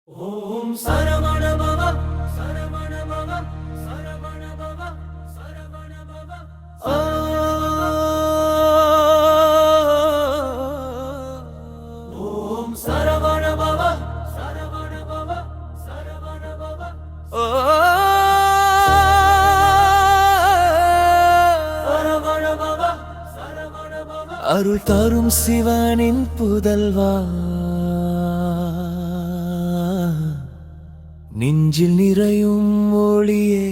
ஓம் சரவண பவ சரவண பவ சரவண பவ சரவண பவ ஓம் சரவண பவ சரவண பவ சரவண பவ சரவண பவ சரவண பவ அருள் தரும் சிவனின் புதல்வா நெஞ்சில் நிறையும் ஒளியே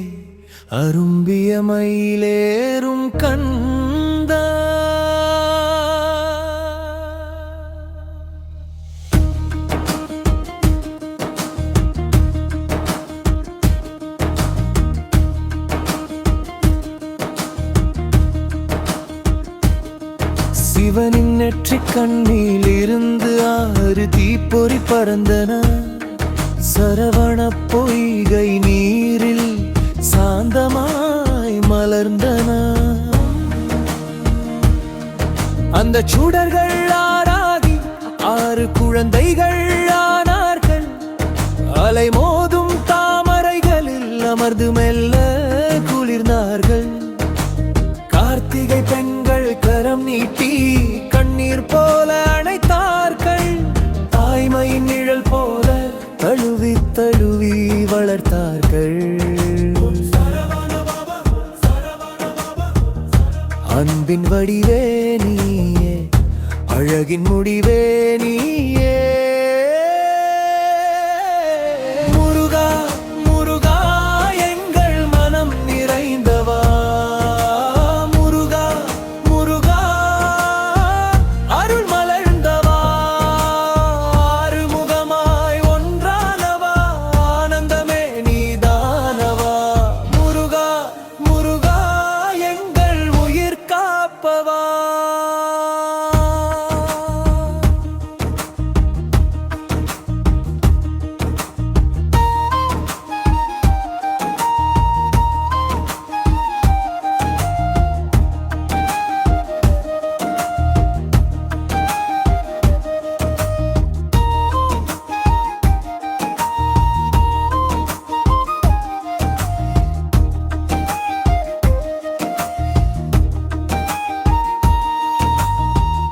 அரும்பிய மயிலேறும் கந்தா சிவனின் நெற்றிக் கண்ணில் இருந்து 6 தீப்பொறி பறந்தன சரவண பொய்கை நீரில் சாந்தமாய் மலர்ந்தன அந்த சுடர்கள் ஆராதி 6 குழந்தைகள் ஆனார்கள் அலை மோதும் தாமரைகளில் அமர்ந்து மெல்ல குளிர்ந்தார்கள் கார்த்திகை பெண்கள் கரம் நீட்டி கண்ணீர் போல அணைத்தார்கள் தாய்மையின் நிழல் போல தழுவி தழுவி வளர்த்தார்கள் அன்பின் வடிவே நீயே அழகின் முடிவே நீயே முருகா முருகா எங்கள் மனம் நிறைந்தவா முருகா முருகா அருள் மலர்ந்தவா ஆறுமுகமாய் ஒன்றானவா ஆனந்தமே நீதானவா முருகா முருகா எங்கள் உயிர் காப்பவா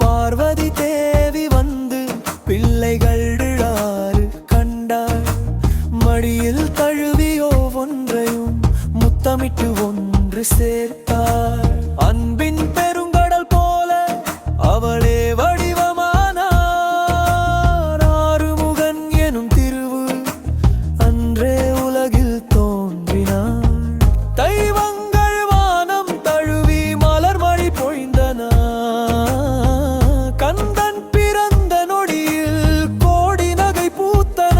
பார்வதி தேவி வந்து பிள்ளைகள் 6 கண்டாள் மடியில் தழுவியோ ஒன்றையும் முத்தமிட்டு ஒன்று சேர்த்தாள் அன்பின் பெருங்கடல் போல அவளே வடிவமானார் ஆறுமுகன் எனும் திருவு அன்றே உலகில் தோன்றினார் தெய்வங்கள் வானம் தழுவி மலர் மழை பொழிந்தன கந்தன் பிறந்த நொடியில் கோடி நகை பூத்தன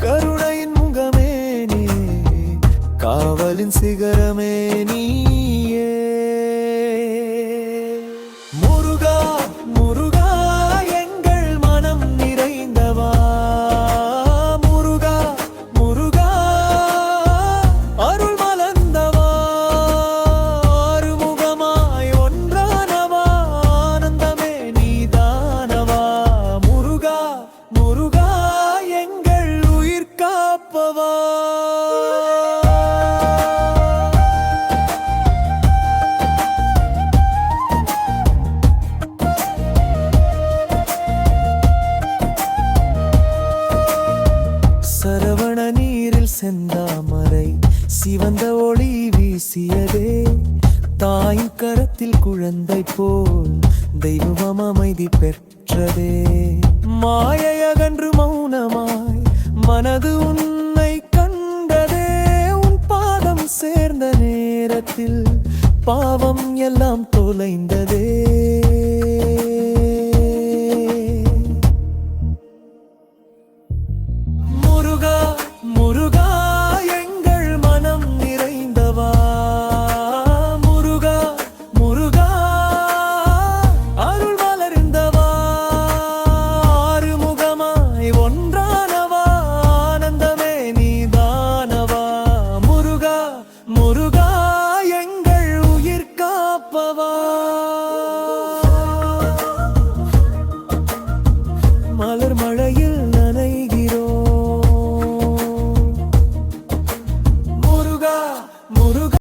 கருணையின் முகமே நீ காவலின் சிகரமே நீயே முருகா முருகா எங்கள் மனம் நிறைந்தவா முருகா முருகா அருள் மலர்ந்தவா ஆறுமுகமாய் ஒன்றானவா ஆனந்தமே நீதானவா முருகா முருகா எங்கள் உயிர் காப்பவா சரவண நீரில் செந்தாமரை சிவந்த ஒளி வீசியதே தாயின் கரத்தில் குழந்தை போல் தெய்வம் அமைதி பெற்றதே மாயை அகன்று மௌனமாய் மனது உன்னை கண்டதே உன் பாதம் சேர்ந்த நேரத்தில் பாவம் எல்லாம் தொலைந்ததே முருகா முருகா எங்கள் மனம் நிறைந்தவா முருகா முருகா அருள் மலர்ந்தவா ஆறுமுகமாய் ஒன்றானவா ஆனந்தமே நீதானவா முருகா முருகா எங்கள் உயிர் காப்பவா முருகா